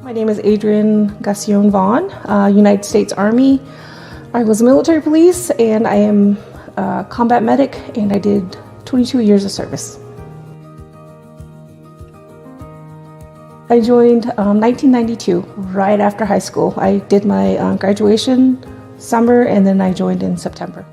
My name is Adrienne Gassion Vaughn, United States Army. I was military police and I am a combat medic, and I did 22 years of service. I joined 1992, right after high school. I did my graduation summer and then I joined in September.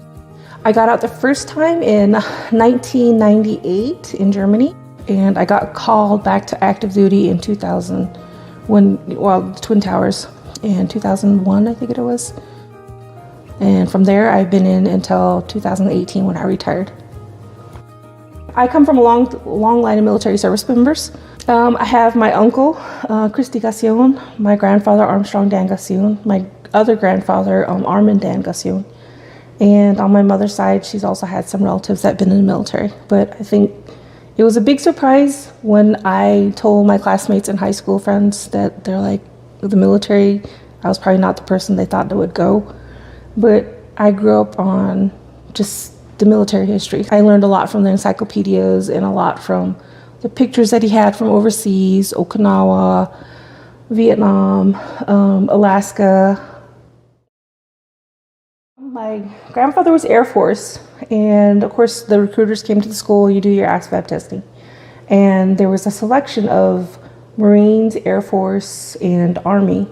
I got out the first time in 1998 in Germany, and I got called back to active duty in 2000 Twin Towers in 2001, I think it was. And from there, I've been in until 2018 when I retired. I come from a long line of military service members. I have my uncle, Christy Gassion, my grandfather, Armstrong Dan Gassion, my other grandfather, Armand Dan Gassion. And on my mother's side, she's also had some relatives that have been in the military. But I think it was a big surprise when I told my classmates and high school friends that they're like, the military, I was probably not the person they thought that would go. But I grew up on just the military history. I learned a lot from the encyclopedias and a lot from the pictures that he had from overseas, Okinawa, Vietnam, Alaska. My grandfather was Air Force, and of course the recruiters came to the school, you do your ASVAB testing. And there was a selection of Marines, Air Force, and Army.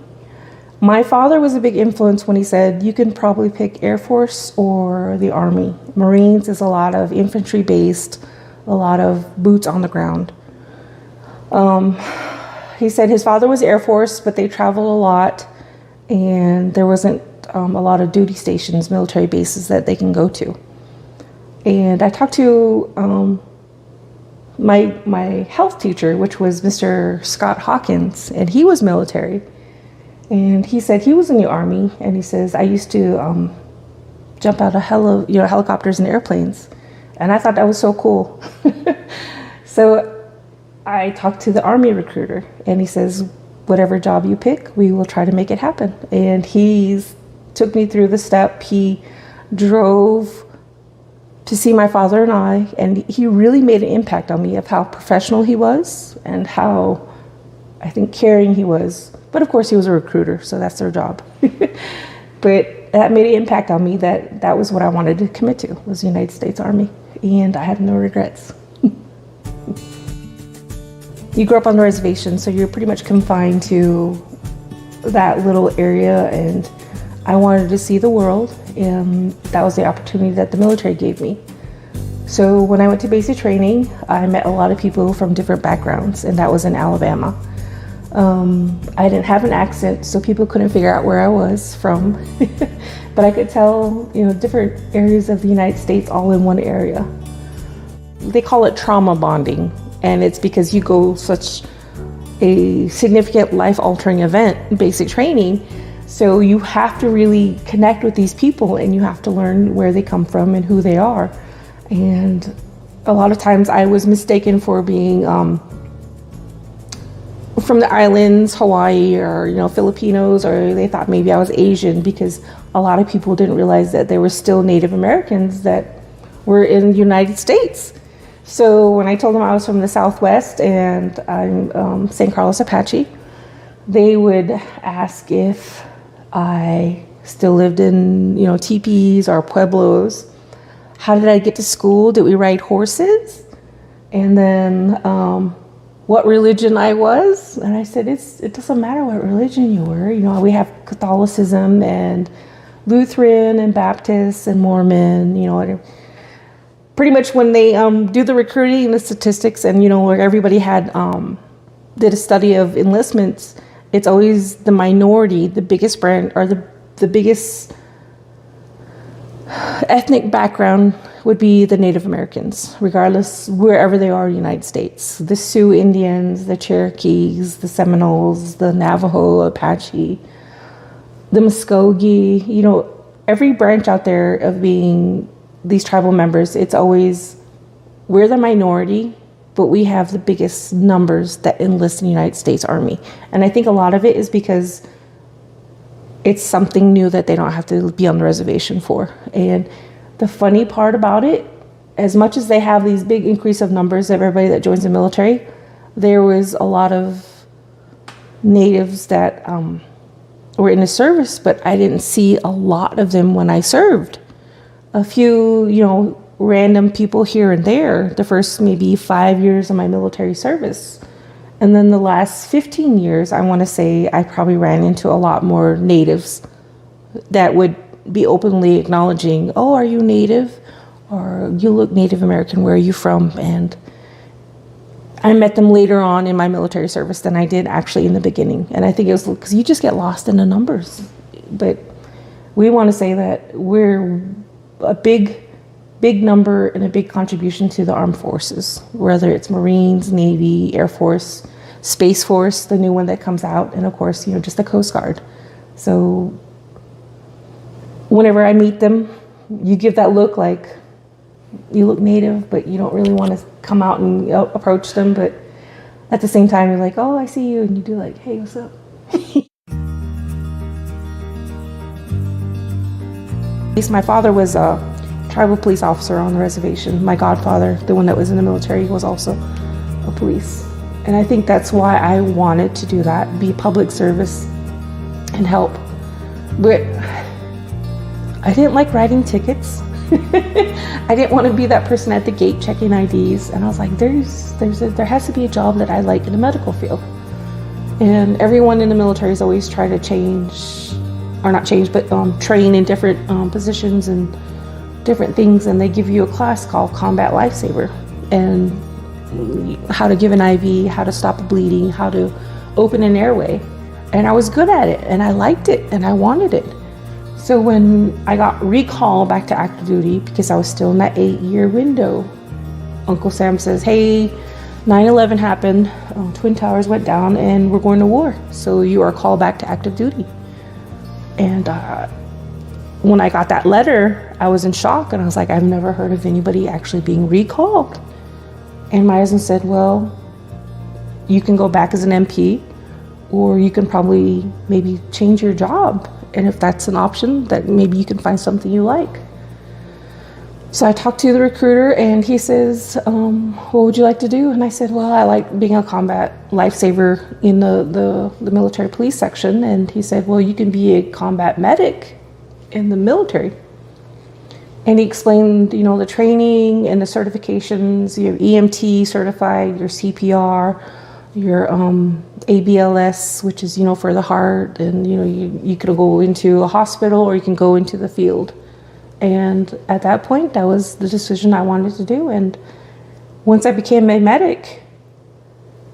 My father was a big influence when he said, you can probably pick Air Force or the Army. Marines is a lot of infantry based, a lot of boots on the ground. He said his father was Air Force, but they traveled a lot and there wasn't a lot of duty stations, military bases that they can go to. And I talked to my health teacher, which was Mr. Scott Hawkins, and he was military. And he said he was in the Army, and he says, I used to jump out of helicopters and airplanes. And I thought that was so cool. So I talked to the Army recruiter, and he says, whatever job you pick, we will try to make it happen. And he took me through the step. He drove to see my father and I, and he really made an impact on me of how professional he was and how, I think, caring he was. But of course he was a recruiter, so that's their job. But that made an impact on me that was what I wanted to commit to, was the United States Army. And I have no regrets. You grow up on the reservation, so you're pretty much confined to that little area, and I wanted to see the world, and that was the opportunity that the military gave me. So when I went to basic training, I met a lot of people from different backgrounds, and that was in Alabama. I didn't have an accent, so people couldn't figure out where I was from. But I could tell, different areas of the United States all in one area. They call it trauma bonding, and it's because you go such a significant life-altering event, basic training, so you have to really connect with these people, and you have to learn where they come from and who they are. And a lot of times I was mistaken for being from the islands, Hawaii, or Filipinos, or they thought maybe I was Asian, because a lot of people didn't realize that there were still Native Americans that were in the United States. So when I told them I was from the Southwest and I'm San Carlos Apache, they would ask if I still lived in teepees or pueblos. How did I get to school? Did we ride horses? And then what religion I was, and I said it doesn't matter what religion you were. We have Catholicism and Lutheran and Baptist and Mormon. Pretty much when they do the recruiting and the statistics, and where everybody did a study of enlistments, it's always the minority, the biggest brand, or the biggest ethnic background would be the Native Americans, regardless wherever they are in the United States. The Sioux Indians, the Cherokees, the Seminoles, the Navajo, Apache, the Muskogee, every branch out there of being these tribal members, it's always, we're the minority, but we have the biggest numbers that enlist in the United States Army. And I think a lot of it is because it's something new that they don't have to be on the reservation for. And the funny part about it, as much as they have these big increase of numbers of everybody that joins the military, there was a lot of natives that were in the service, but I didn't see a lot of them when I served. A few, random people here and there, the first maybe 5 years of my military service. And then the last 15 years, I want to say I probably ran into a lot more natives that would be openly acknowledging, oh, are you Native? Or you look Native American, where are you from? And I met them later on in my military service than I did actually in the beginning. And I think it was because you just get lost in the numbers. But we want to say that we're a big number and a big contribution to the armed forces, whether it's Marines, Navy, Air Force, Space Force, the new one that comes out, and of course, just the Coast Guard. So whenever I meet them, you give that look like you look Native, but you don't really want to come out and approach them. But at the same time, you're like, oh, I see you. And you do like, hey, what's up? At least my father was a tribal police officer on the reservation. My godfather, the one that was in the military, was also a police. And I think that's why I wanted to do that, be public service and help. But I didn't like writing tickets. I didn't want to be that person at the gate checking IDs. And I was like, there has to be a job that I like in the medical field. And everyone in the military has always tried to train in different positions and different things. And they give you a class called Combat Lifesaver, and how to give an IV, how to stop a bleeding, how to open an airway. And I was good at it, and I liked it, and I wanted it. So when I got recalled back to active duty, because I was still in that 8-year window, Uncle Sam says, hey, 9/11 happened, Twin Towers went down, and we're going to war. So you are called back to active duty. And when I got that letter, I was in shock, and I was like, I've never heard of anybody actually being recalled. And my husband said, well, you can go back as an MP, or you can probably maybe change your job. And if that's an option, that maybe you can find something you like. So I talked to the recruiter, and he says, what would you like to do? And I said, well, I like being a combat lifesaver in the military police section. And he said, well, you can be a combat medic in the military. And he explained, the training and the certifications. You have EMT certified, your CPR, your ABLS, which is, for the heart. And, you could go into a hospital, or you can go into the field. And at that point, that was the decision I wanted to do. And once I became a medic,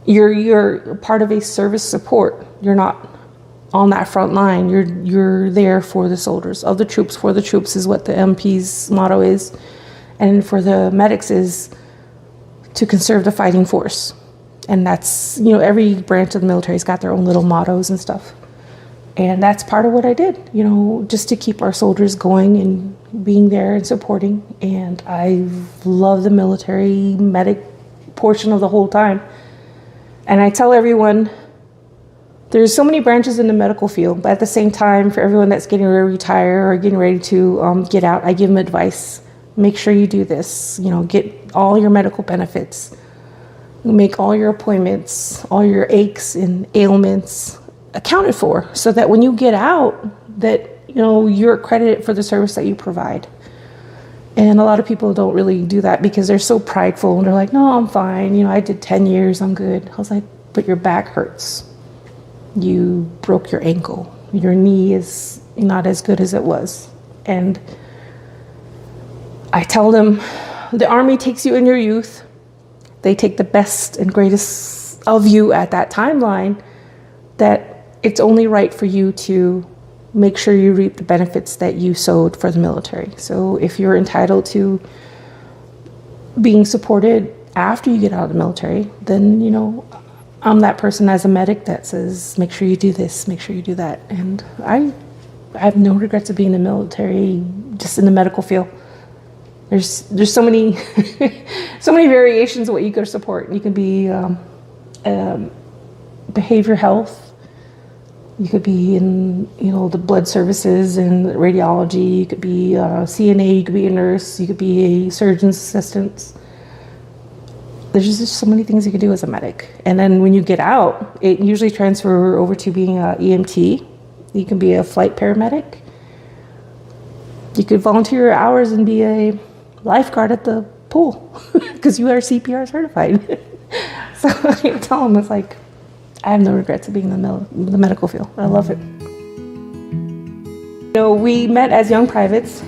you're part of a service support. You're not on that front line. You're there for the soldiers, of the troops, for the troops is what the MP's motto is. And for the medics is to conserve the fighting force. And that's, every branch of the military's got their own little mottos and stuff. And that's part of what I did, just to keep our soldiers going and being there and supporting. And I love the military medic portion of the whole time. And I tell everyone, there's so many branches in the medical field, but at the same time, for everyone that's getting ready to retire or getting ready to get out, I give them advice. Make sure you do this, get all your medical benefits, make all your appointments, all your aches and ailments accounted for, so that when you get out, that you're accredited for the service that you provide. And a lot of people don't really do that because they're so prideful, and they're like, no, I'm fine, I did 10 years, I'm good. I was like, but your back hurts, you broke your ankle, your knee is not as good as it was. And I tell them, the Army takes you in your youth, they take the best and greatest of you at that timeline, that it's only right for you to make sure you reap the benefits that you sowed for the military. So if you're entitled to being supported after you get out of the military, then, I'm that person as a medic that says, make sure you do this, make sure you do that. And I have no regrets of being in the military, just in the medical field. There's so many, so many variations of what you could support. You can be behavior health. You could be in, the blood services and radiology. You could be CNA. You could be a nurse. You could be a surgeon's assistant. there's just so many things you can do as a medic. And then when you get out, it usually transfer over to being a EMT. You can be a flight paramedic. You could volunteer your hours and be a lifeguard at the pool because you are CPR certified. So I tell them, it's like, I have no regrets of being in the medical field. I love it. You know, we met as young privates.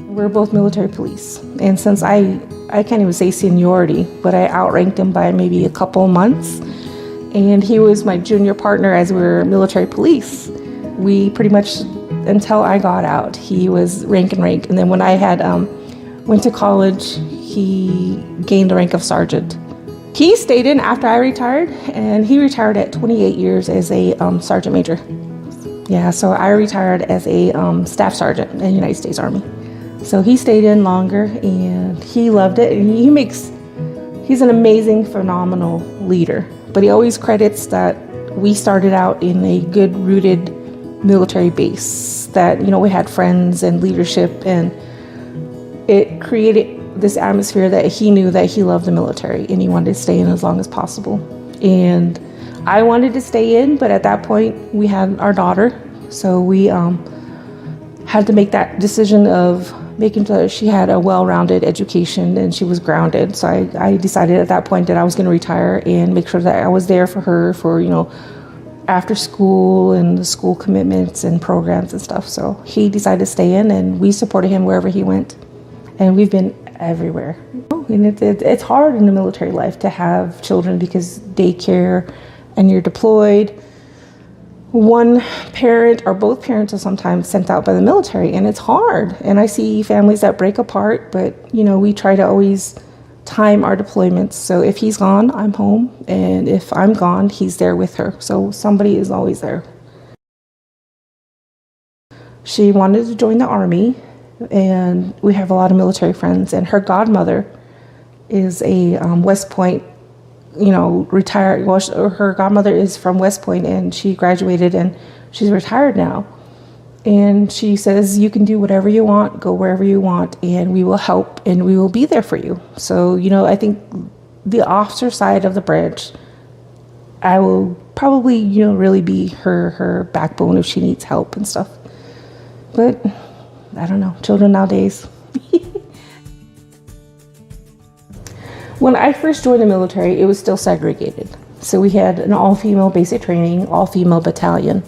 We're both military police. And since I can't even say seniority, but I outranked him by maybe a couple months. And he was my junior partner as we were military police. We pretty much, until I got out, he was rank and rank. And then when I had went to college, he gained the rank of sergeant. He stayed in after I retired, and he retired at 28 years as a sergeant major. Yeah, so I retired as a staff sergeant in the United States Army. So he stayed in longer, and he loved it. And he's an amazing, phenomenal leader. But he always credits that we started out in a good rooted military base, that, you know, we had friends and leadership, and it created this atmosphere that he knew that he loved the military and he wanted to stay in as long as possible. And I wanted to stay in, but at that point we had our daughter, so we had to make that decision of making sure she had a well-rounded education and she was grounded. So I decided at that point that I was going to retire and make sure that I was there for her for, you know, after school and the school commitments and programs and stuff. So he decided to stay in, and we supported him wherever he went. And we've been everywhere. And it's hard in the military life to have children because daycare and you're deployed. One parent or both parents are sometimes sent out by the military, and it's hard. And I see families that break apart, but you know, we try to always time our deployments. So if he's gone, I'm home, and if I'm gone, he's there with her. So somebody is always there. She wanted to join the Army, and we have a lot of military friends, and her godmother is a West Point, you know, retired. Well, her godmother is from West Point, and she graduated and she's retired now. And she says, you can do whatever you want, go wherever you want, and we will help and we will be there for you. So, you know, I think the officer side of the branch, I will probably, you know, really be her backbone if she needs help and stuff. But I don't know, children nowadays. When I first joined the military, it was still segregated. So we had an all-female basic training, all-female battalion.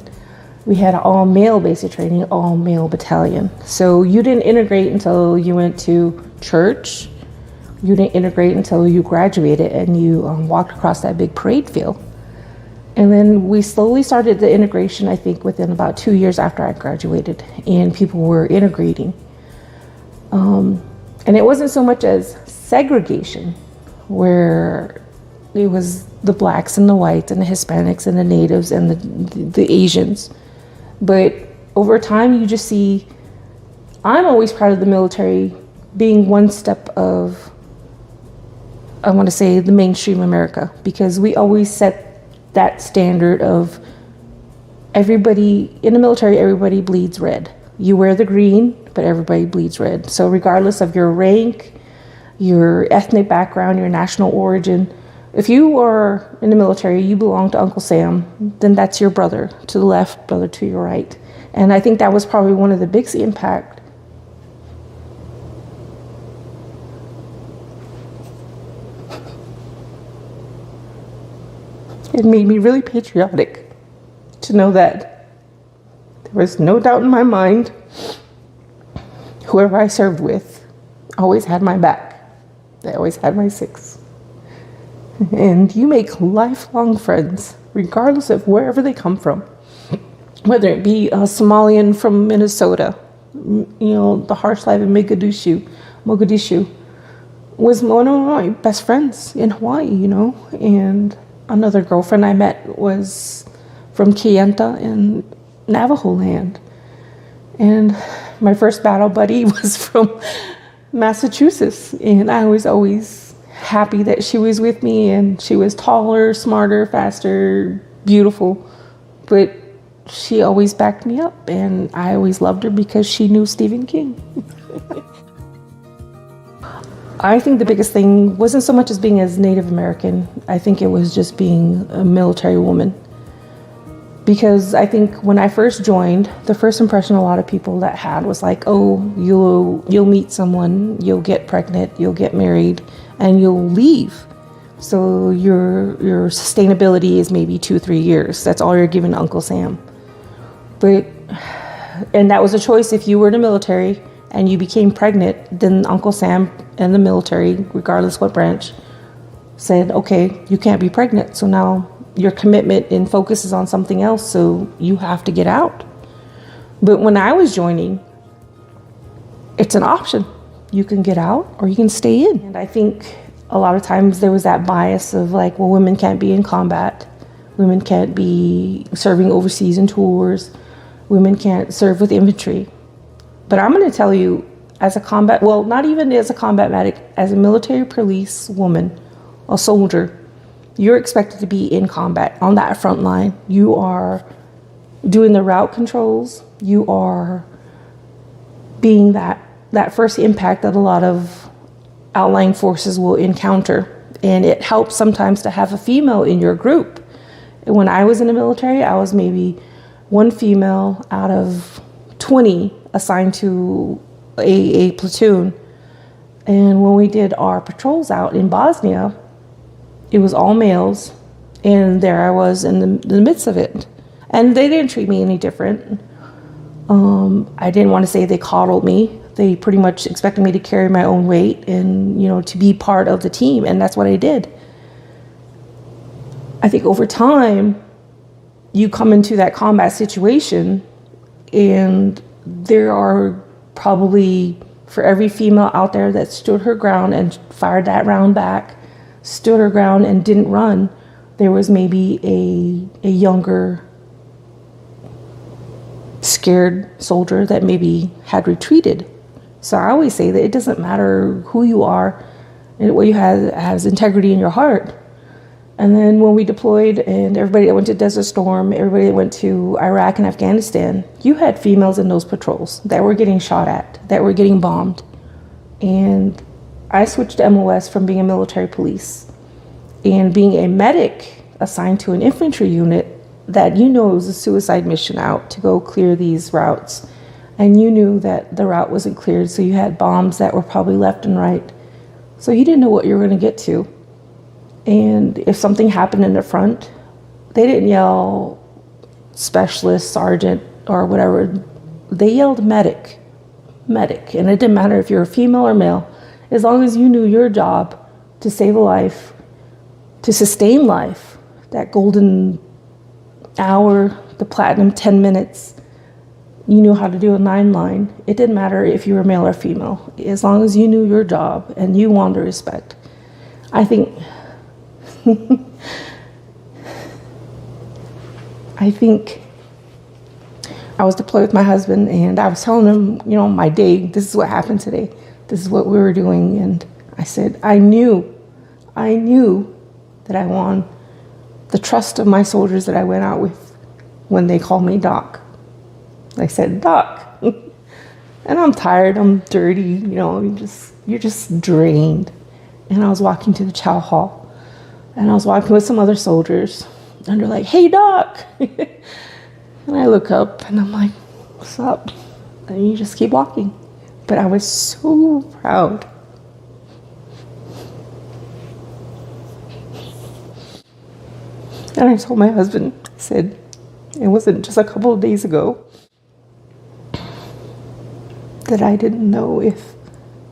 We had an all-male basic training, all-male battalion. So you didn't integrate until you went to church. You didn't integrate until you graduated and you walked across that big parade field. And then we slowly started the integration, I think, within about 2 years after I graduated, and people were integrating. And it wasn't so much as segregation, where it was the blacks and the whites and the Hispanics and the natives and the Asians. But over time, you just see, I'm always proud of the military being one step of, I want to say, the mainstream America, because we always set that standard of everybody in the military, everybody bleeds red. You wear the green, but everybody bleeds red. So regardless of your rank, your ethnic background, your national origin, if you are in the military, you belong to Uncle Sam, then that's your brother to the left, brother to your right. And I think that was probably one of the biggest impact. It made me really patriotic to know that there was no doubt in my mind, whoever I served with always had my back. They always had my six. And you make lifelong friends, regardless of wherever they come from. Whether it be a Somalian from Minnesota, you know, the harsh life in Mogadishu was one of my best friends in Hawaii, you know. And another girlfriend I met was from Kayenta in Navajo land. And my first battle buddy was from Massachusetts, and I was always happy that she was with me, and she was taller, smarter, faster, beautiful, but she always backed me up, and I always loved her because she knew Stephen King. I think the biggest thing wasn't so much as being as Native American. I think it was just being a military woman. Because I think when I first joined, the first impression a lot of people that had was like, oh, you'll meet someone, you'll get pregnant, you'll get married, and you'll leave. So your sustainability is maybe 2-3 years. That's all you're giving to Uncle Sam. And that was a choice. If you were in the military and you became pregnant, then Uncle Sam and the military, regardless what branch, said, okay, you can't be pregnant. So now your commitment and focus is on something else, so you have to get out. But when I was joining, it's an option. You can get out or you can stay in. And I think a lot of times there was that bias of like, well, women can't be in combat. Women can't be serving overseas in tours. Women can't serve with infantry. But I'm going to tell you, as a combat, well, not even as a combat medic, as a military police woman, a soldier, you're expected to be in combat on that front line. You are doing the route controls. You are being that first impact that a lot of outlying forces will encounter. And it helps sometimes to have a female in your group. When I was in the military, I was maybe one female out of 20 assigned to a platoon. And when we did our patrols out in Bosnia, it was all males, and there I was in the midst of it. And they didn't treat me any different. I didn't want to say they coddled me. They pretty much expected me to carry my own weight and, to be part of the team, and that's what I did. I think over time, you come into that combat situation, and there are probably, for every female out there that stood her ground and fired that round back, stood her ground and didn't run, there was maybe a younger, scared soldier that maybe had retreated. So I always say that it doesn't matter who you are and what you have has integrity in your heart. And then when we deployed, and everybody that went to Desert Storm, everybody that went to Iraq and Afghanistan, you had females in those patrols that were getting shot at, that were getting bombed. And I switched to MOS from being a military police and being a medic assigned to an infantry unit that it was a suicide mission out to go clear these routes. And you knew that the route wasn't cleared, so you had bombs that were probably left and right. So you didn't know what you were going to get to. And if something happened in the front, they didn't yell specialist, sergeant, or whatever. They yelled medic. And it didn't matter if you're a female or male. As long as you knew your job to save a life, to sustain life, that golden hour, the platinum 10 minutes, you knew how to do a 9-line. It didn't matter if you were male or female. As long as you knew your job and you wanted respect. I think I was deployed with my husband, and I was telling him, my day, this is what happened today. This is what we were doing. And I said, I knew that I won the trust of my soldiers that I went out with when they called me Doc. I said, Doc. And I'm tired, I'm dirty, you're just drained. And I was walking to the chow hall, and I was walking with some other soldiers, and they're like, hey, Doc. And I look up, and I'm like, what's up? And you just keep walking. But I was so proud. And I told my husband, I said, it wasn't just a couple of days ago that I didn't know if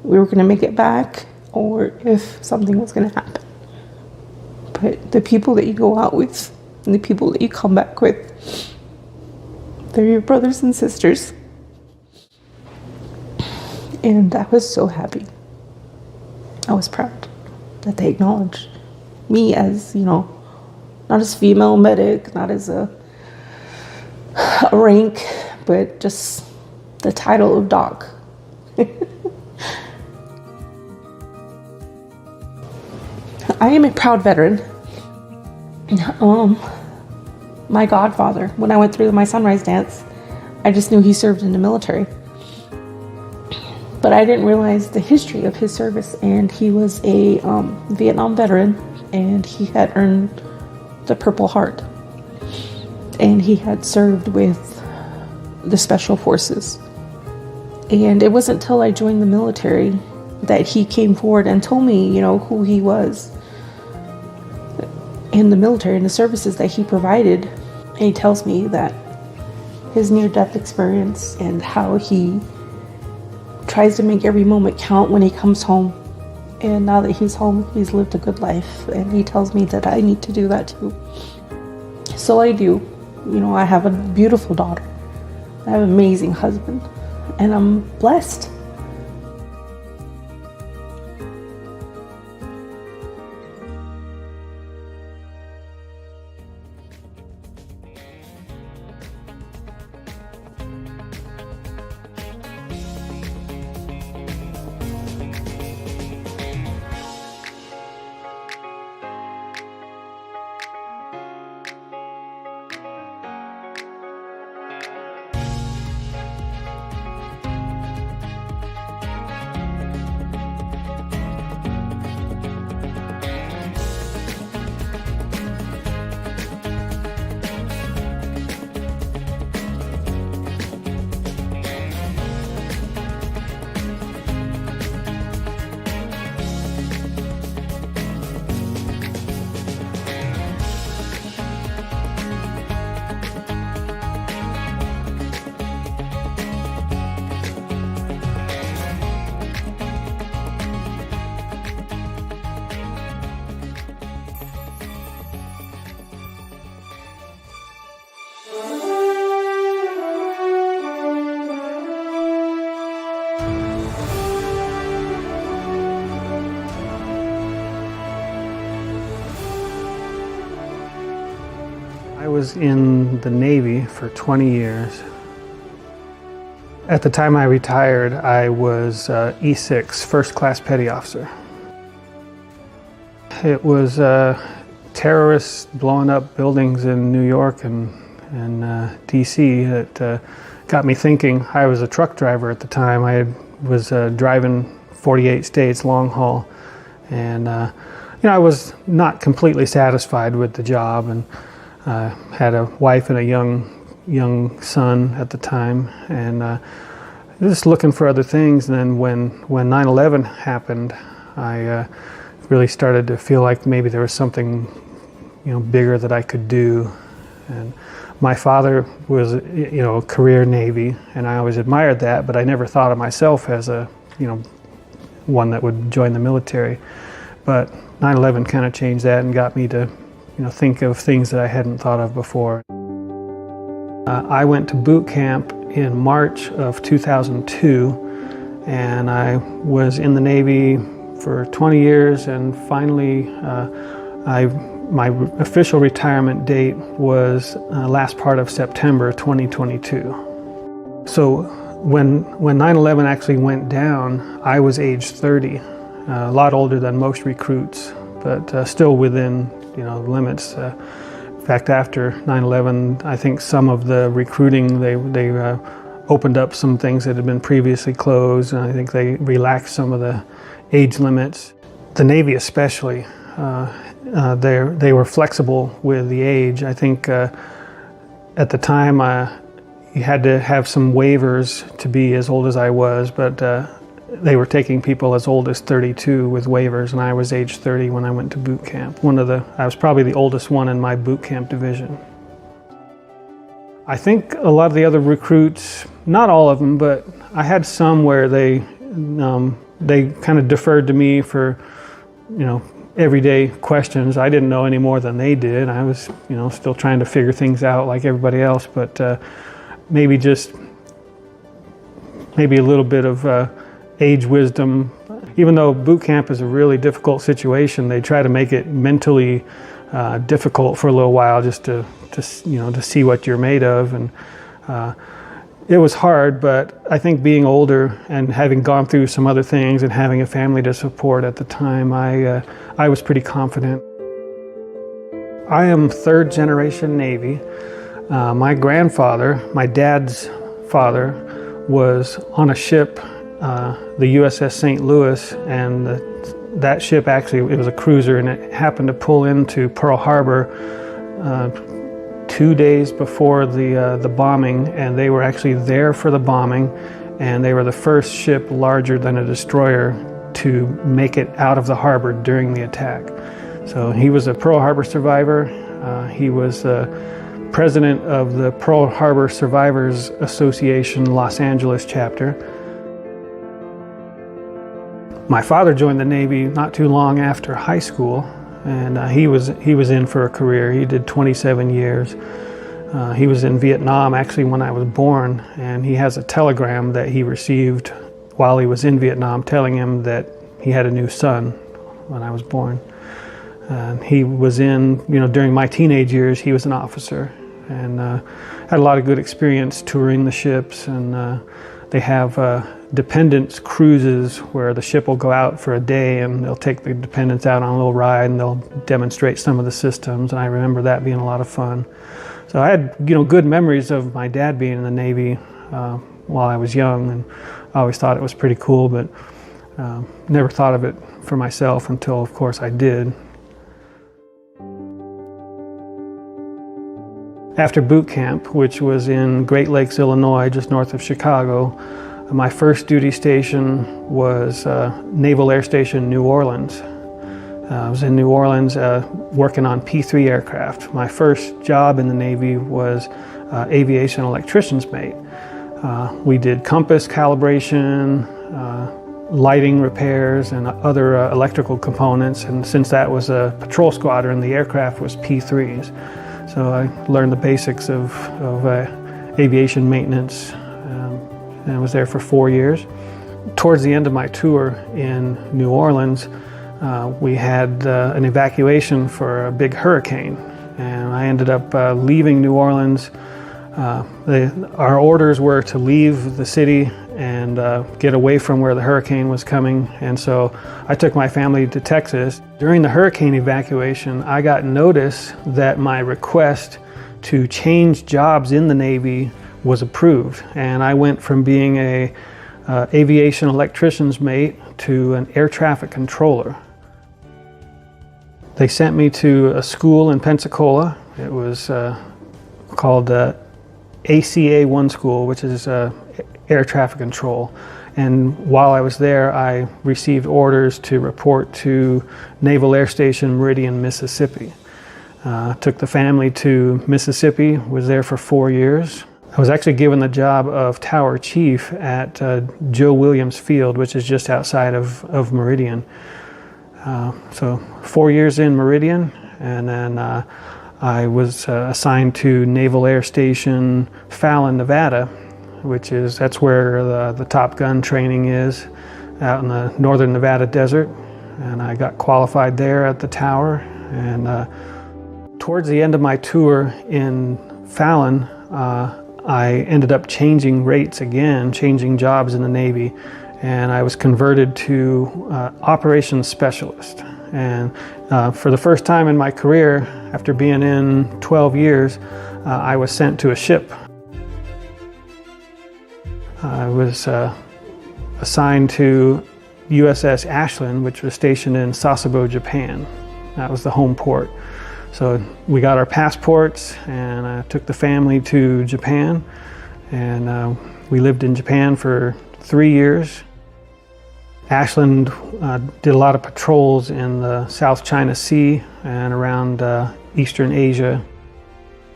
we were going to make it back or if something was going to happen. But the people that you go out with and the people that you come back with, they're your brothers and sisters. And I was so happy. I was proud that they acknowledged me as, not as female medic, not as a rank, but just the title of Doc. I am a proud veteran. My godfather, when I went through my sunrise dance, I just knew he served in the military. but I didn't realize the history of his service. And he was a Vietnam veteran, and he had earned the Purple Heart. And he had served with the Special Forces. And it wasn't until I joined the military that he came forward and told me, who he was in the military and the services that he provided. And he tells me that his near-death experience and how he tries to make every moment count when he comes home. And now that he's home, he's lived a good life. And he tells me that I need to do that too. So I do. I have a beautiful daughter. I have an amazing husband. And I'm blessed. I was in the Navy for 20 years. At the time I retired, I was E6, First Class Petty Officer. It was terrorists blowing up buildings in New York and DC that got me thinking. I was a truck driver at the time. I was driving 48 states long haul, and I was not completely satisfied with the job, and had a wife and a young son at the time, and just looking for other things. And then when 9/11 happened, I really started to feel like maybe there was something bigger that I could do. And my father was a career Navy, and I always admired that, but I never thought of myself as a one that would join the military. But 9/11 kind of changed that and got me to think of things that I hadn't thought of before. I went to boot camp in March of 2002, and I was in the Navy for 20 years, and finally my official retirement date was last part of September 2022. So when 9/11 actually went down, I was age 30, a lot older than most recruits, but still within limits. In fact, after 9/11, I think some of the recruiting, they opened up some things that had been previously closed, and I think they relaxed some of the age limits. The Navy especially, they were flexible with the age. I think at the time you had to have some waivers to be as old as I was, but they were taking people as old as 32 with waivers, and I was age 30 when I went to boot camp. I was probably the oldest one in my boot camp division. I think a lot of the other recruits, not all of them, but I had some where they kind of deferred to me for, everyday questions. I didn't know any more than they did. I was, still trying to figure things out like everybody else, but maybe a little bit of age wisdom. Even though boot camp is a really difficult situation, they try to make it mentally difficult for a little while, just to see what you're made of. And it was hard, but I think being older and having gone through some other things and having a family to support at the time, I was pretty confident. I am third generation Navy. My grandfather, my dad's father, was on a ship the USS St. Louis, and that ship actually, it was a cruiser, and it happened to pull into Pearl Harbor 2 days before the bombing, and they were actually there for the bombing, and they were the first ship larger than a destroyer to make it out of the harbor during the attack. So he was a Pearl Harbor survivor. He was president of the Pearl Harbor Survivors Association Los Angeles chapter. My father joined the Navy not too long after high school, and he was in for a career. He did 27 years. He was in Vietnam actually when I was born, and he has a telegram that he received while he was in Vietnam telling him that he had a new son when I was born. He was in, during my teenage years, he was an officer, and had a lot of good experience touring the ships, and they have dependents cruises where the ship will go out for a day and they'll take the dependents out on a little ride and they'll demonstrate some of the systems, and I remember that being a lot of fun. So I had good memories of my dad being in the Navy while I was young, and I always thought it was pretty cool, but never thought of it for myself until of course I did. After boot camp, which was in Great Lakes, Illinois, just north of Chicago, my first duty station was Naval Air Station New Orleans. I was in New Orleans working on P-3 aircraft. My first job in the Navy was aviation electrician's mate. We did compass calibration, lighting repairs, and other electrical components, and since that was a patrol squadron, the aircraft was P-3s. So I learned the basics of aviation maintenance, and I was there for 4 years. Towards the end of my tour in New Orleans, we had an evacuation for a big hurricane, and I ended up leaving New Orleans. Our orders were to leave the city and get away from where the hurricane was coming, and so I took my family to Texas. During the hurricane evacuation, I got notice that my request to change jobs in the Navy was approved, and I went from being a aviation electrician's mate to an air traffic controller. They sent me to a school in Pensacola. It was called ACA 1 school, which is air traffic control. And while I was there, I received orders to report to Naval Air Station Meridian, Mississippi. Took the family to Mississippi, was there for 4 years. I was actually given the job of tower chief at Joe Williams Field, which is just outside of Meridian. So 4 years in Meridian, and then I was assigned to Naval Air Station Fallon, Nevada, that's where the Top Gun training is, out in the northern Nevada desert. And I got qualified there at the tower. And towards the end of my tour in Fallon, I ended up changing rates again, changing jobs in the Navy, and I was converted to operations specialist. And for the first time in my career, after being in 12 years, I was sent to a ship. I was assigned to USS Ashland, which was stationed in Sasebo, Japan. That was the home port. So we got our passports, and I took the family to Japan, and we lived in Japan for 3 years. Ashland did a lot of patrols in the South China Sea and around Eastern Asia.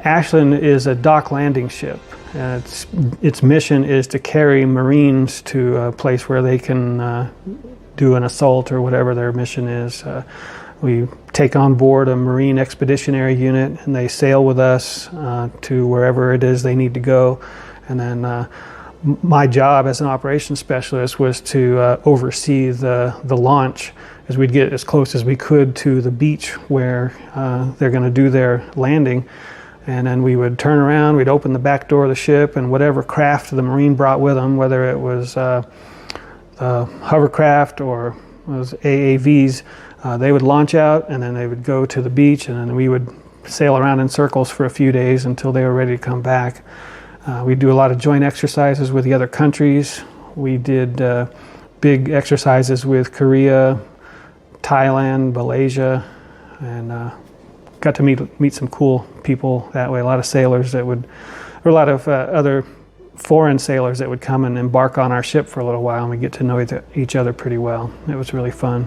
Ashland is a dock landing ship. Its mission is to carry Marines to a place where they can do an assault or whatever their mission is. We take on board a Marine Expeditionary Unit, and they sail with us to wherever it is they need to go. And then my job as an operations specialist was to oversee the launch, as we'd get as close as we could to the beach where they're going to do their landing. And then we would turn around, we'd open the back door of the ship, and whatever craft the Marine brought with them, whether it was hovercraft or it was AAVs, they would launch out, and then they would go to the beach, and then we would sail around in circles for a few days until they were ready to come back. We do a lot of joint exercises with the other countries. We did big exercises with Korea, Thailand, Malaysia, and got to meet some cool people that way. A lot of sailors or a lot of other foreign sailors that would come and embark on our ship for a little while, and we get to know each other pretty well. It was really fun.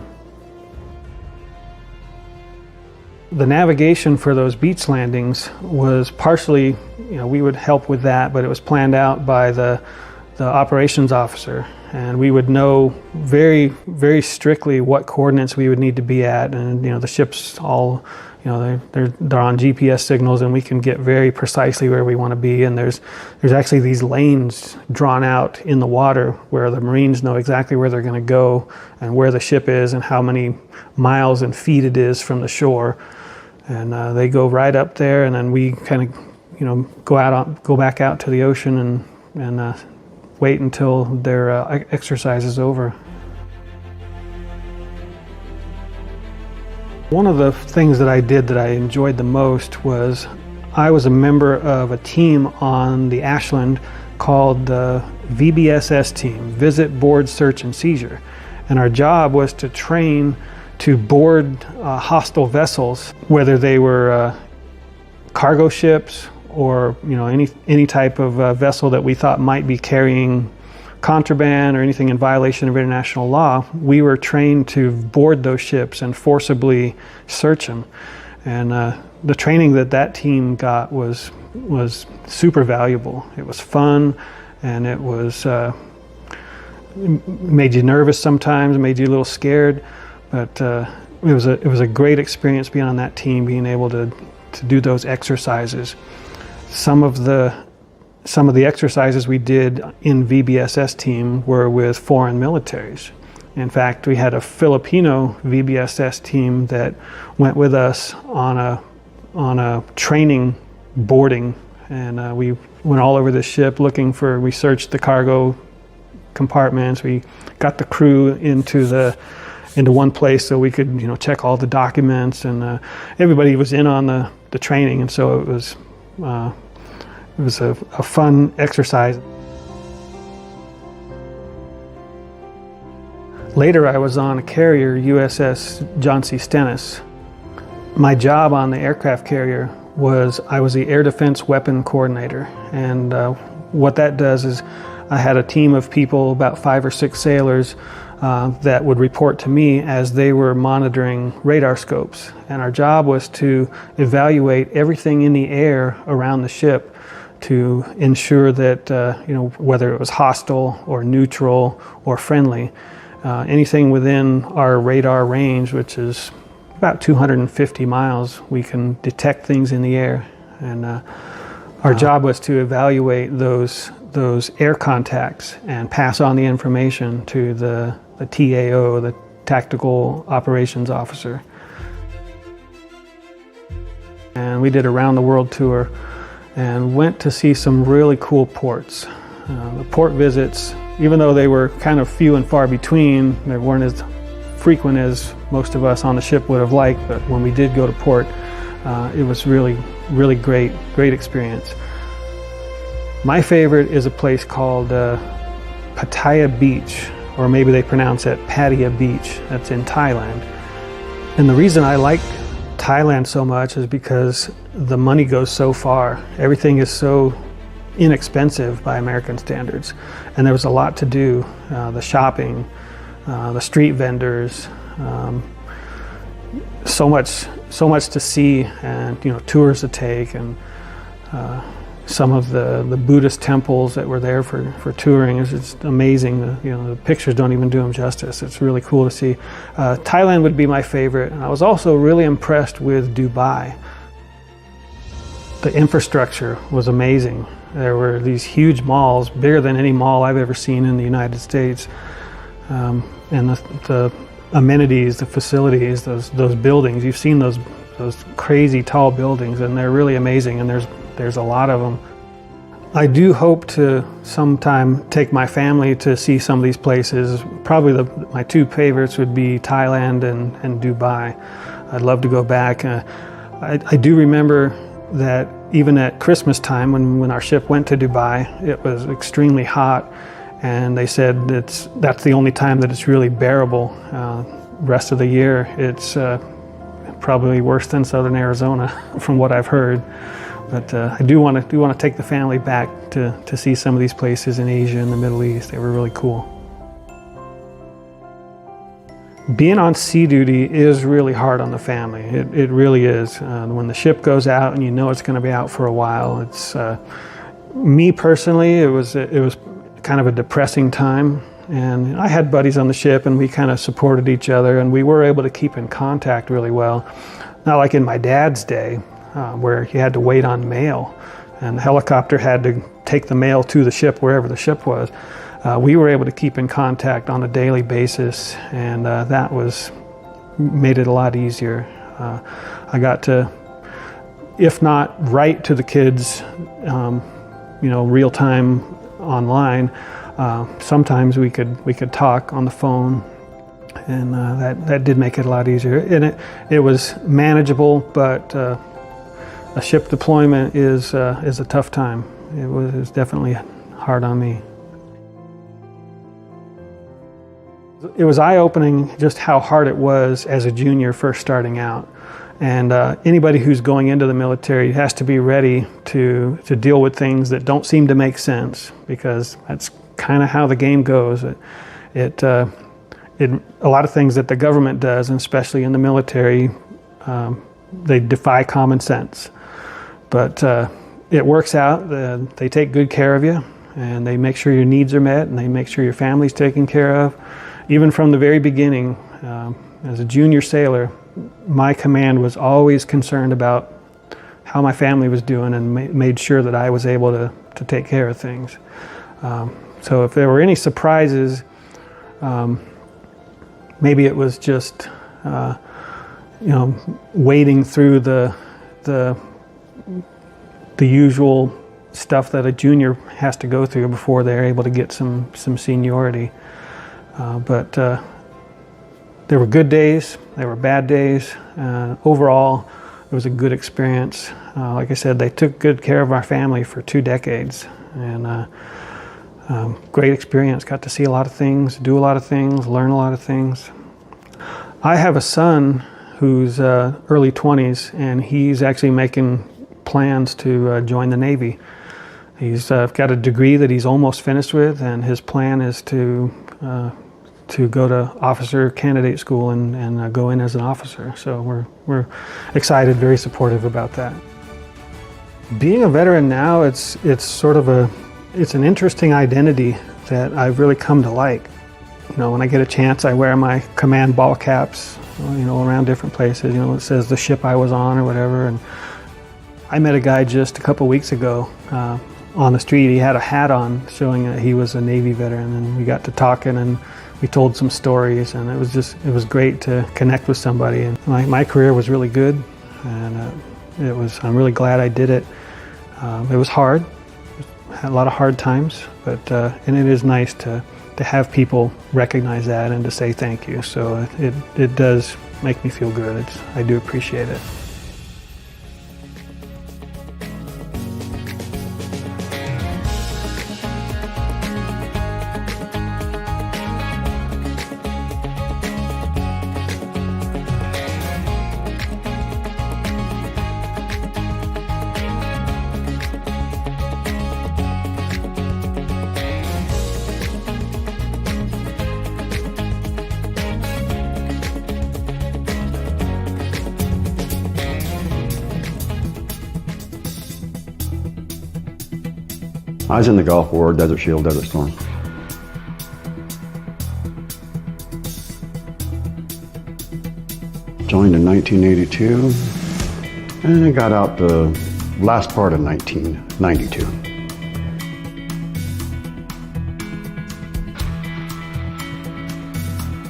The navigation for those beach landings was partially, we would help with that, but it was planned out by the operations officer, and we would know very, very strictly what coordinates we would need to be at. And the ships all, they're on GPS signals, and we can get very precisely where we want to be. And there's actually these lanes drawn out in the water where the Marines know exactly where they're going to go and where the ship is and how many miles and feet it is from the shore. And they go right up there, and then we kind of, go back out to the ocean and wait until their exercise is over. One of the things that I did that I enjoyed the most was I was a member of a team on the Ashland called the VBSS team, Visit, Board, Search, and Seizure. And our job was to train to board hostile vessels, whether they were cargo ships or any type of vessel that we thought might be carrying contraband or anything in violation of international law. We were trained to board those ships and forcibly search them. And the training that team got was super valuable. It was fun, and it was made you nervous sometimes, made you a little scared. But it was a great experience being on that team, being able to do those exercises. Some of the exercises we did in VBSS team were with foreign militaries. In fact, we had a Filipino VBSS team that went with us on a training boarding, and we went all over the ship we searched the cargo compartments. We got the crew into one place so we could check all the documents, and everybody was in on the training, and so it was a fun exercise. Later I was on a carrier, USS John C. Stennis. My job on the aircraft carrier I was the air defense weapon coordinator, and what that does is I had a team of people, about 5 or 6 sailors, that would report to me as they were monitoring radar scopes. And our job was to evaluate everything in the air around the ship to ensure that, whether it was hostile or neutral or friendly, anything within our radar range, which is about 250 miles, we can detect things in the air. And our job was to evaluate those air contacts and pass on the information to the TAO, the Tactical Operations Officer. And we did a round the world tour and went to see some really cool ports. The port visits, even though they were kind of few and far between, they weren't as frequent as most of us on the ship would have liked, but when we did go to port, it was really, really great experience. My favorite is a place called Pattaya Beach, or maybe they pronounce it Pattaya Beach. That's in Thailand. And the reason I like Thailand so much is because the money goes so far. Everything is so inexpensive by American standards, and there was a lot to do. The shopping, the street vendors, so much to see, and tours to take, and some of the Buddhist temples that were there for touring. It's just amazing. The pictures don't even do them justice. It's really cool to see. Thailand would be my favorite. And I was also really impressed with Dubai. The infrastructure was amazing. There were these huge malls, bigger than any mall I've ever seen in the United States. And the amenities, the facilities, those buildings, you've seen those crazy tall buildings, and they're really amazing, and there's a lot of them. I do hope to sometime take my family to see some of these places. Probably my 2 favorites would be Thailand and Dubai. I'd love to go back. I do remember that even at Christmas time when our ship went to Dubai, it was extremely hot, and they said that's the only time that it's really bearable. Rest of the year, it's probably worse than Southern Arizona, from what I've heard. But I do want to take the family back to see some of these places in Asia and the Middle East. They were really cool. Being on sea duty is really hard on the family. It really is. When the ship goes out and you know it's going to be out for a while, it's me personally. It was kind of a depressing time, and I had buddies on the ship, and we kind of supported each other, and we were able to keep in contact really well. Not like in my dad's day, where he had to wait on mail, and the helicopter had to take the mail to the ship wherever the ship was. We were able to keep in contact on a daily basis, and that made it a lot easier. I got to, if not write to the kids, real time online. Sometimes we could talk on the phone, and that did make it a lot easier. And it was manageable, but a ship deployment is a tough time. It was definitely hard on me. It was eye-opening just how hard it was as a junior first starting out. And anybody who's going into the military has to be ready to deal with things that don't seem to make sense, because that's kind of how the game goes. A lot of things that the government does, and especially in the military, they defy common sense. But it works out. They take good care of you, and they make sure your needs are met, and they make sure your family's taken care of. Even from the very beginning, as a junior sailor, my command was always concerned about how my family was doing, and made sure that I was able to take care of things. So if there were any surprises, maybe it was just wading through the usual stuff that a junior has to go through before they're able to get some seniority. But there were good days, there were bad days. Overall, it was a good experience. Like I said, they took good care of our family for 2 decades, and great experience. Got to see a lot of things, do a lot of things, learn a lot of things. I have a son who's early 20s, and he's actually making plans to join the Navy. He's got a degree that he's almost finished with, and his plan is to go to officer candidate school and go in as an officer. So we're excited, very supportive about that. Being a veteran now, it's sort of it's an interesting identity that I've really come to like. When I get a chance, I wear my command ball caps, around different places. It says the ship I was on or whatever. And I met a guy just a couple weeks ago on the street. He had a hat on showing that he was a Navy veteran, and we got to talking, and we told some stories, and it was great to connect with somebody. And my career was really good, and I'm really glad I did it. It was hard, had a lot of hard times, but and it is nice to have people recognize that and to say thank you. So it does make me feel good. I do appreciate it. I was in the Gulf War, Desert Shield, Desert Storm. Joined in 1982, and I got out the last part of 1992.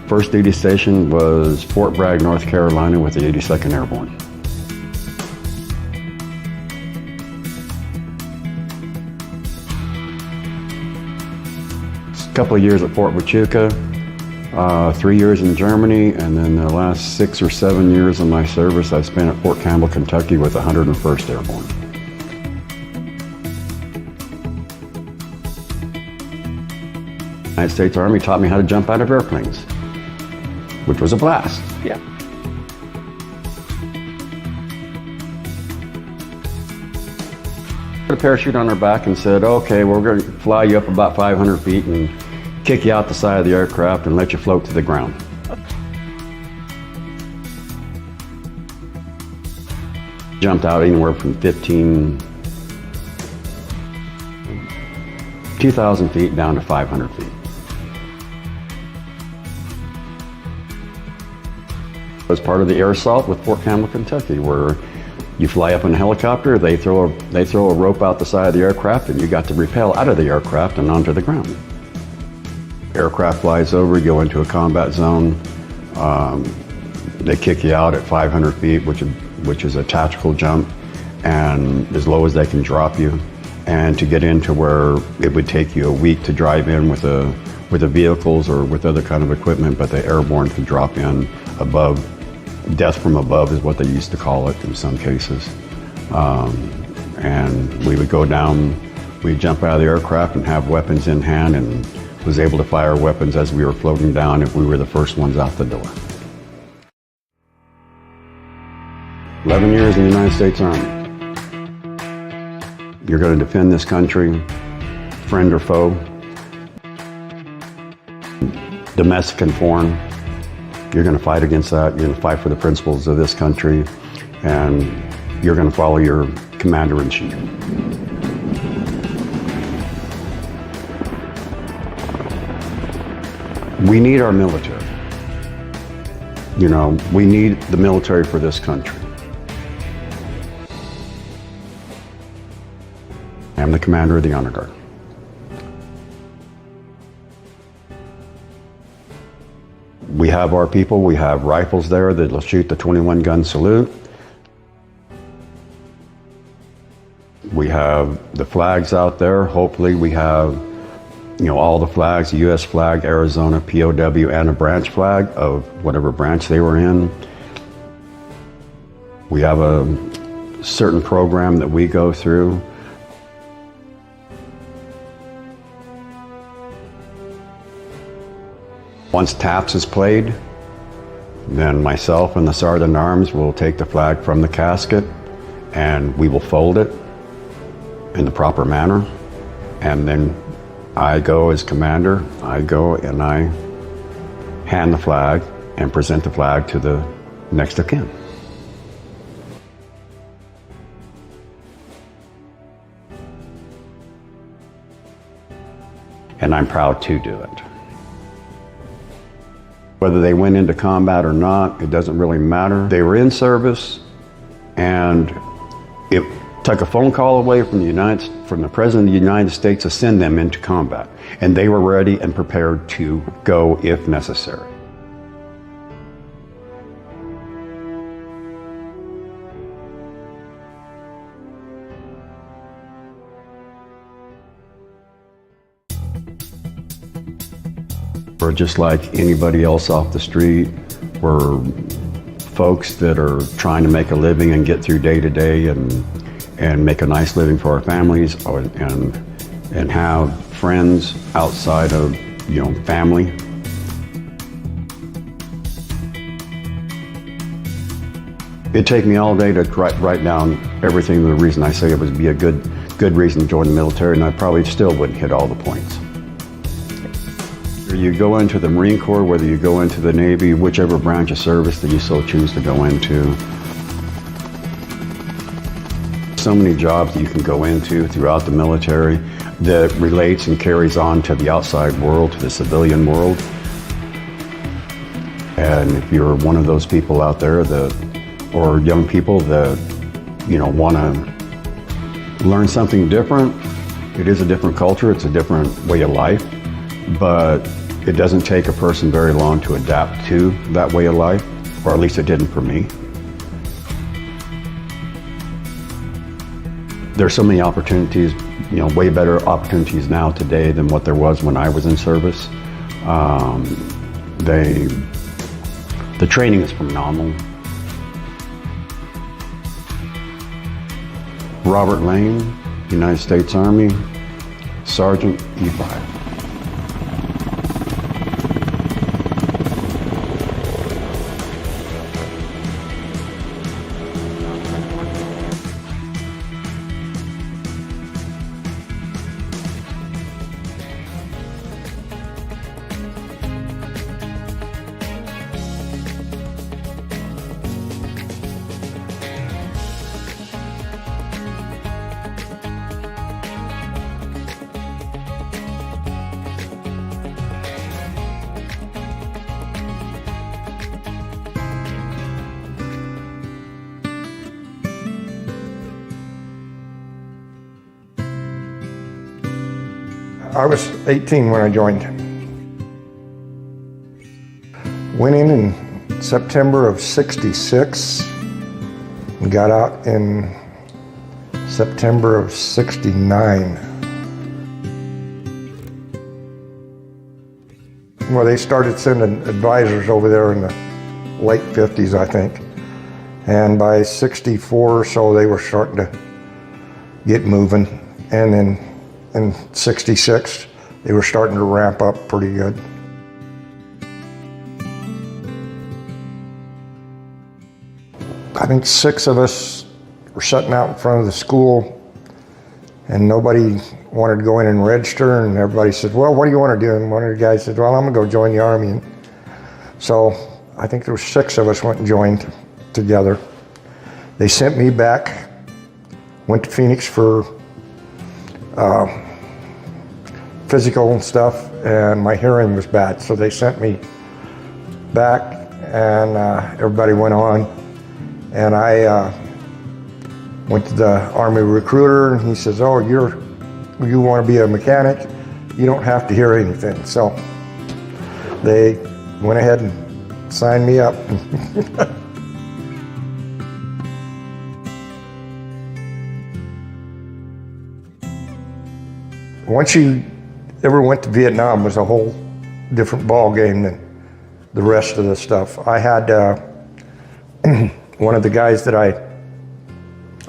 First duty station was Fort Bragg, North Carolina with the 82nd Airborne. A couple of years at Fort Huachuca, 3 years in Germany, and then the last 6 or 7 years of my service I spent at Fort Campbell, Kentucky with 101st Airborne. United States Army taught me how to jump out of airplanes, which was a blast. Yeah. Put a parachute on our back and said, okay, we're going to fly you up about 500 feet and kick you out the side of the aircraft and let you float to the ground. Jumped out anywhere from 2,000 feet down to 500 feet. It was part of the air assault with Fort Campbell, Kentucky, where you fly up in a helicopter, they throw a rope out the side of the aircraft, and you got to rappel out of the aircraft and onto the ground. Aircraft flies over, you go into a combat zone. They kick you out at 500 feet, which is a tactical jump, and as low as they can drop you. And to get into where it would take you a week to drive in with the vehicles or with other kind of equipment, but the airborne could drop in above. Death from above is what they used to call it in some cases. And we would go down, we'd jump out of the aircraft and have weapons in hand, and was able to fire weapons as we were floating down if we were the first ones out the door. 11 years in the United States Army. You're going to defend this country, friend or foe, domestic and foreign. You're going to fight against that. You're going to fight for the principles of this country, and you're going to follow your commander-in-chief. We need our military. You know, we need the military for this country. I'm the commander of the Honor Guard. We have our people, we have rifles there that'll shoot the 21-gun salute. We have the flags out there. Hopefully we have, you know, all the flags, the U.S. flag, Arizona, POW, and a branch flag of whatever branch they were in. We have a certain program that we go through. Once taps is played, then myself and the Sergeant at Arms will take the flag from the casket and we will fold it in the proper manner. And then I go as commander, I go and I hand the flag and present the flag to the next of kin. And I'm proud to do it. Whether they went into combat or not, it doesn't really matter. They were in service, and it took a phone call away from the President of the United States to send them into combat. And they were ready and prepared to go if necessary. We're just like anybody else off the street. We're folks that are trying to make a living and get through day to day and make a nice living for our families and have friends outside of, you know, family. It'd take me all day to write down everything. The reason I say it would be a good reason to join the military, and I probably still wouldn't hit all the points. You go into the Marine Corps, whether you go into the Navy, whichever branch of service that you so choose to go into. So many jobs that you can go into throughout the military that relates and carries on to the outside world, to the civilian world. And if you're one of those people out there or young people that, you know, want to learn something different, it is a different culture, it's a different way of life, but it doesn't take a person very long to adapt to that way of life, or at least it didn't for me. There's so many opportunities, you know, way better opportunities now today than what there was when I was in service. The training is phenomenal. Robert Lane, United States Army, Sergeant E5. I was 18 when I joined. Went in September of '66 and got out in September of '69. Well, they started sending advisors over there in the late 50s, I think. And by '64 or so, they were starting to get moving. And then in '66, they were starting to ramp up pretty good. I think 6 of us were sitting out in front of the school, and nobody wanted to go in and register, and everybody said, well, what do you want to do? And one of the guys said, well, I'm gonna go join the Army. And so I think there were 6 of us went and joined together. They sent me back, went to Phoenix for physical and stuff, and my hearing was bad, so they sent me back, and everybody went on, and I went to the Army recruiter, and he says, oh, you want to be a mechanic? You don't have to hear anything. So they went ahead and signed me up. Once you ever went to Vietnam, it was a whole different ball game than the rest of the stuff. I had one of the guys that I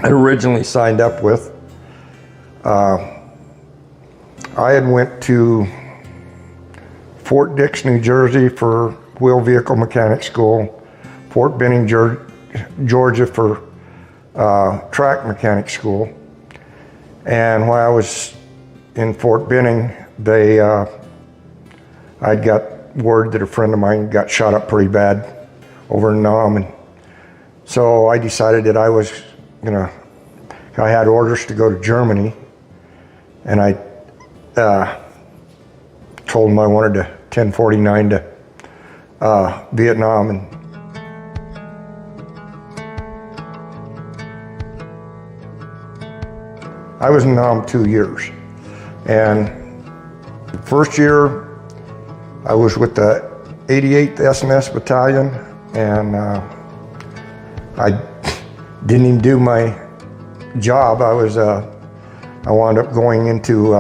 originally signed up with. I had went to Fort Dix, New Jersey for wheel vehicle mechanic school, Fort Benning, Georgia for track mechanic school. And while I was in Fort Benning, I'd got word that a friend of mine got shot up pretty bad over in Nam, and so I decided that I had orders to go to Germany, and I told them I wanted to 1049 to Vietnam. And I was in Nam 2 years. And the first year, I was with the 88th SNS Battalion, and I didn't even do my job. I wound up going into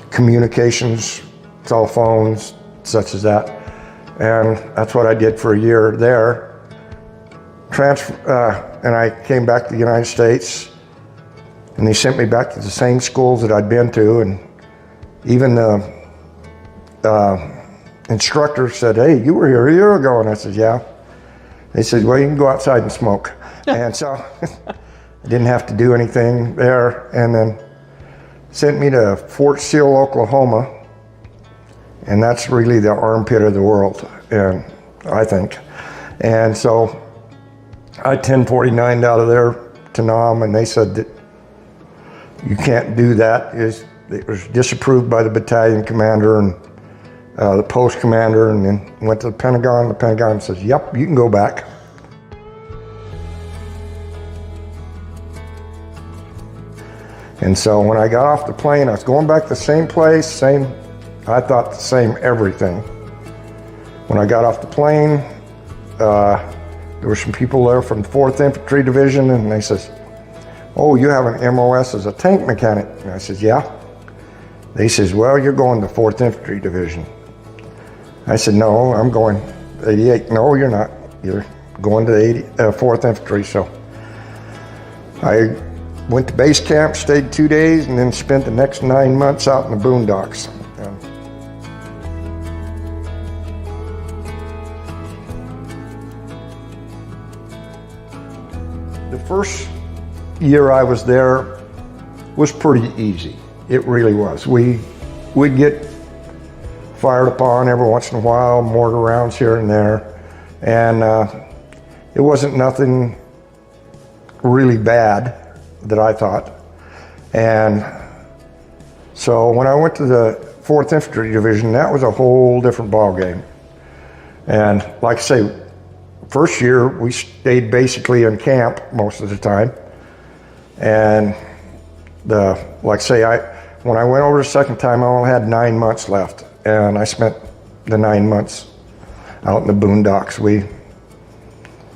communications, cell phones, such as that. And that's what I did for a year there. And I came back to the United States, and they sent me back to the same schools that I'd been to, and even the instructor said, hey, you were here a year ago. And I said, yeah. They said, well, you can go outside and smoke. And so I didn't have to do anything there, and then sent me to Fort Sill, Oklahoma, and that's really the armpit of the world, and I think. And so I 1049'd out of there to Nam, and they said that you can't do that. It was disapproved by the battalion commander and the post commander, and then went to the Pentagon. The Pentagon says, yep, you can go back. And so when I got off the plane, I was going back to the same place, I thought the same everything. When I got off the plane, there were some people there from the 4th Infantry Division, and they says, oh, you have an MOS as a tank mechanic? And I said, yeah. They says, well, you're going to 4th Infantry Division. I said, no, I'm going 88. No, you're not. You're going to 4th Infantry. So I went to base camp, stayed 2 days, and then spent the next 9 months out in the boondocks. The first year I was there was pretty easy. It really was. We'd get fired upon every once in a while, mortar rounds here and there, and it wasn't nothing really bad that I thought. And so when I went to the 4th Infantry Division, that was a whole different ballgame. And like I say, first year we stayed basically in camp most of the time. And like I say, when I went over the second time, I only had 9 months left, and I spent the 9 months out in the boondocks. We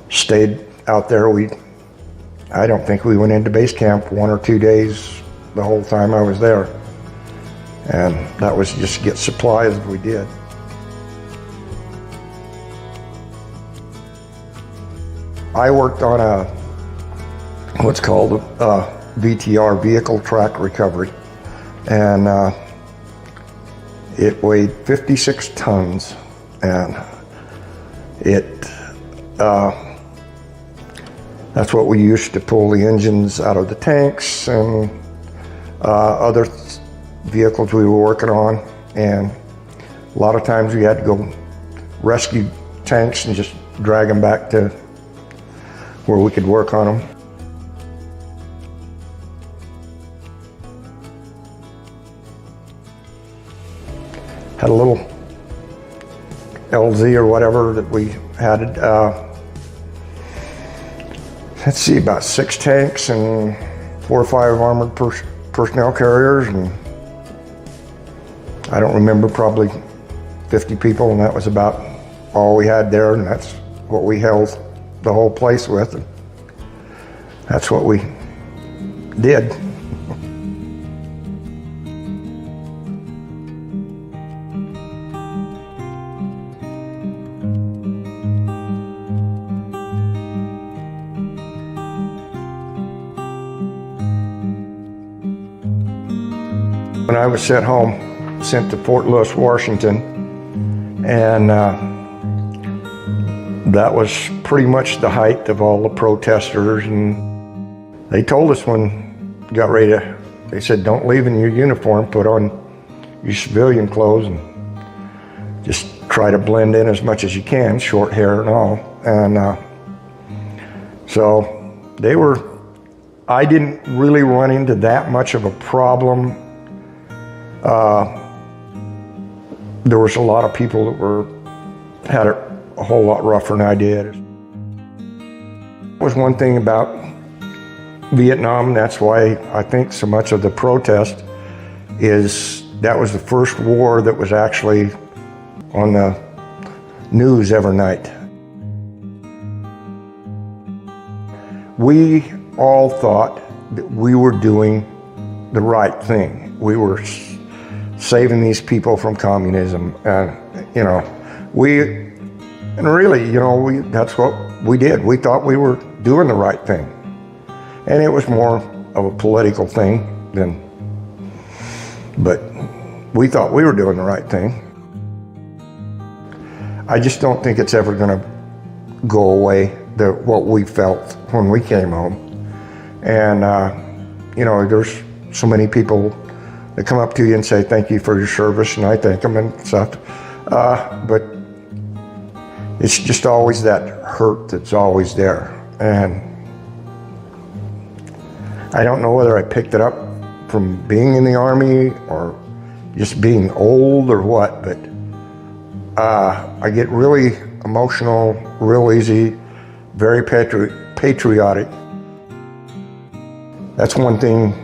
stayed out there. I don't think we went into base camp 1 or 2 days the whole time I was there. And that was just to get supplies as we did. I worked on what's called a VTR, Vehicle Track Recovery. And it weighed 56 tons. And that's what we used to pull the engines out of the tanks and other vehicles we were working on. And a lot of times we had to go rescue tanks and just drag them back to where we could work on them. Had a little LZ or whatever that we had, let's see, about 6 tanks and 4 or 5 armored personnel carriers, and I don't remember, probably 50 people, and that was about all we had there, and that's what we held the whole place with, and that's what we did. When I was sent home, sent to Fort Lewis, Washington, and that was pretty much the height of all the protesters. And they told us when we got ready to, they said, don't leave in your uniform, put on your civilian clothes and just try to blend in as much as you can, short hair and all. And so they were, I didn't really run into that much of a problem. There was a lot of people that had it a whole lot rougher than I did. It was one thing about Vietnam, that's why I think so much of the protest is that was the first war that was actually on the news every night. We all thought that we were doing the right thing. We were saving these people from communism, and that's what we did. We thought we were doing the right thing, and it was more of a political thing but we thought we were doing the right thing. I just don't think it's ever going to go away, what we felt when we came home. And there's so many people that come up to you and say, thank you for your service, and I thank them and stuff. But it's just always that hurt that's always there. And I don't know whether I picked it up from being in the Army or just being old or what, but I get really emotional real easy, very patriotic. That's one thing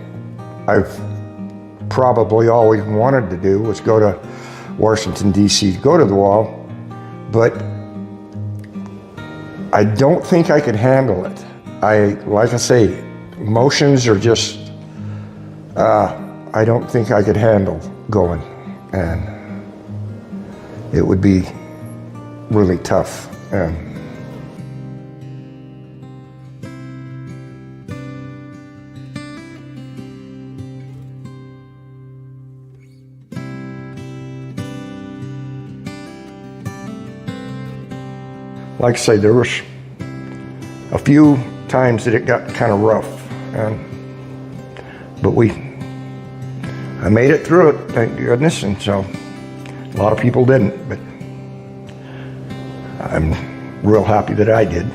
I've probably always wanted to do, was go to Washington, D.C., go to the wall, but I don't think I could handle it. Like I say, emotions are just, I don't think I could handle going, and it would be really tough. Like I say, there was a few times that it got kind of rough, but I made it through it, thank goodness, and so a lot of people didn't, but I'm real happy that I did,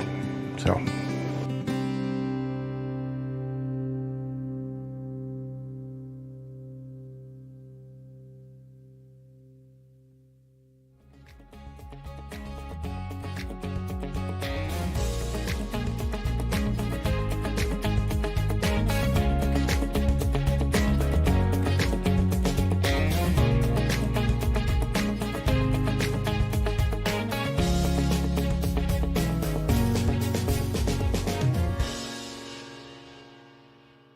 so.